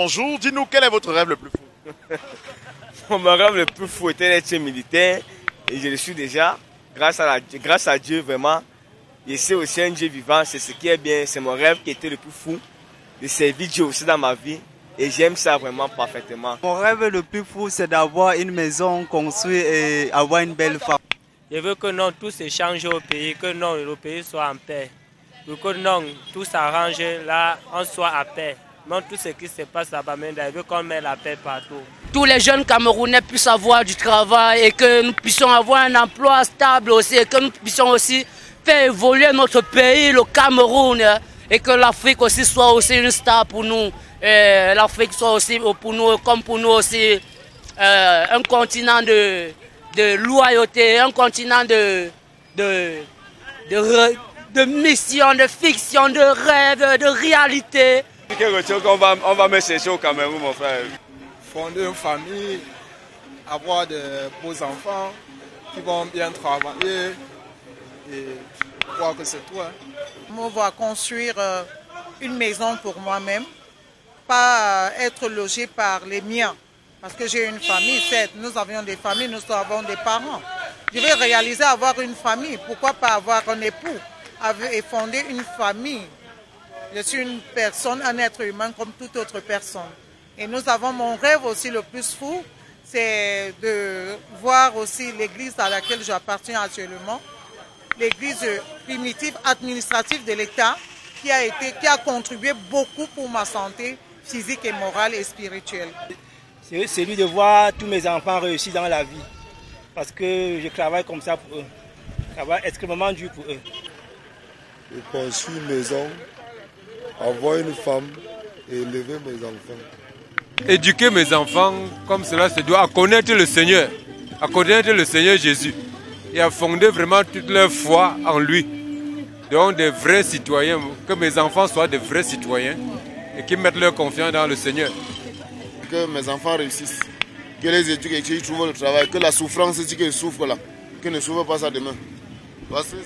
bonjour. Dis-nous, quel est votre rêve le plus fou? Mon rêve le plus fou était d'être militaire. Et je le suis déjà. Grâce à Dieu, vraiment. Je sais aussi un Dieu vivant, c'est ce qui est bien. C'est mon rêve qui était le plus fou. De servir Dieu aussi dans ma vie. Et j'aime ça vraiment parfaitement. Mon rêve le plus fou, c'est d'avoir une maison construite et avoir une belle femme. Je veux que non, tout se change au pays, que non, le pays soit en paix. Pour que non, tout s'arrange, là, on soit à paix. Non, tout ce qui se passe là-bas, je veux qu'on mette la paix partout. Tous les jeunes Camerounais puissent avoir du travail et que nous puissions avoir un emploi stable aussi, et que nous puissions aussi faire évoluer notre pays, le Cameroun, et que l'Afrique aussi soit aussi une star pour nous. L'Afrique soit aussi pour nous, comme pour nous aussi, un continent de loyauté, un continent de mission, de fiction, de rêve, de réalité. Quelque chose qu'on va me chercher au Cameroun, mon frère. Fonder une famille, avoir de beaux enfants qui vont bien travailler et croire que c'est tout. On va construire une maison pour moi-même, pas être logé par les miens. Parce que j'ai une famille, certes, nous avions des familles, nous avons des parents. Je vais réaliser avoir une famille, pourquoi pas avoir un époux et fonder une famille. Je suis une personne, un être humain comme toute autre personne. Et nous avons mon rêve aussi le plus fou, c'est de voir aussi l'église à laquelle j'appartiens actuellement, l'église primitive administrative de l'État qui a contribué beaucoup pour ma santé physique et morale et spirituelle. C'est celui de voir tous mes enfants réussir dans la vie. Parce que je travaille comme ça pour eux. Je travaille extrêmement dur pour eux. Je construis une maison, avoir une femme et élever mes enfants. Éduquer mes enfants comme cela se doit, à connaître le Seigneur Jésus et à fonder vraiment toute leur foi en lui. Donc des vrais citoyens, que mes enfants soient des vrais citoyens et qui mettent leur confiance dans le Seigneur. Que mes enfants réussissent, que les éduquent et qu'ils trouvent le travail, que la souffrance qu'ils souffrent là, qu'ils ne souffrent pas ça demain. Parce que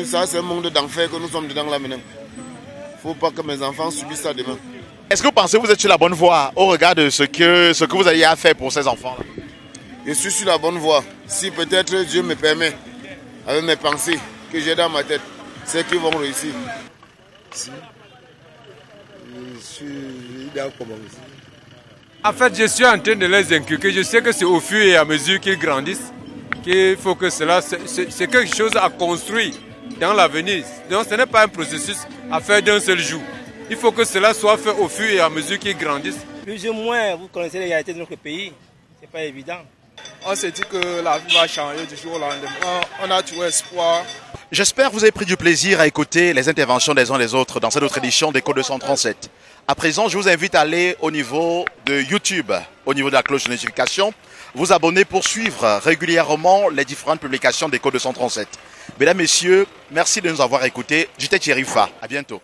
ça c'est un monde d'enfer que nous sommes dedans là maintenant. Il ne faut pas que mes enfants subissent ça demain. Est-ce que vous pensez que vous êtes sur la bonne voie au regard de ce que vous allez faire pour ces enfants-là? Je suis sur la bonne voie. Si peut-être Dieu me permet, avec mes pensées que j'ai dans ma tête, c'est qu'ils vont réussir. Si. Il doit commencer. En fait, je suis en train de les inculquer. Je sais que c'est au fur et à mesure qu'ils grandissent qu'il faut que cela, c'est quelque chose à construire dans l'avenir. Donc ce n'est pas un processus à faire d'un seul jour. Il faut que cela soit fait au fur et à mesure qu'ils grandissent. Plus ou moins, vous connaissez les réalités de notre pays. Ce n'est pas évident. On s'est dit que la vie va changer du jour au lendemain. On a tout espoir. J'espère que vous avez pris du plaisir à écouter les interventions des uns des autres dans cette autre édition d'Écho 237. À présent, je vous invite à aller au niveau de YouTube, au niveau de la cloche de notification, vous abonner pour suivre régulièrement les différentes publications d'Écho 237. Mesdames, Messieurs, merci de nous avoir écoutés. J'étais Thierry Fa. À bientôt.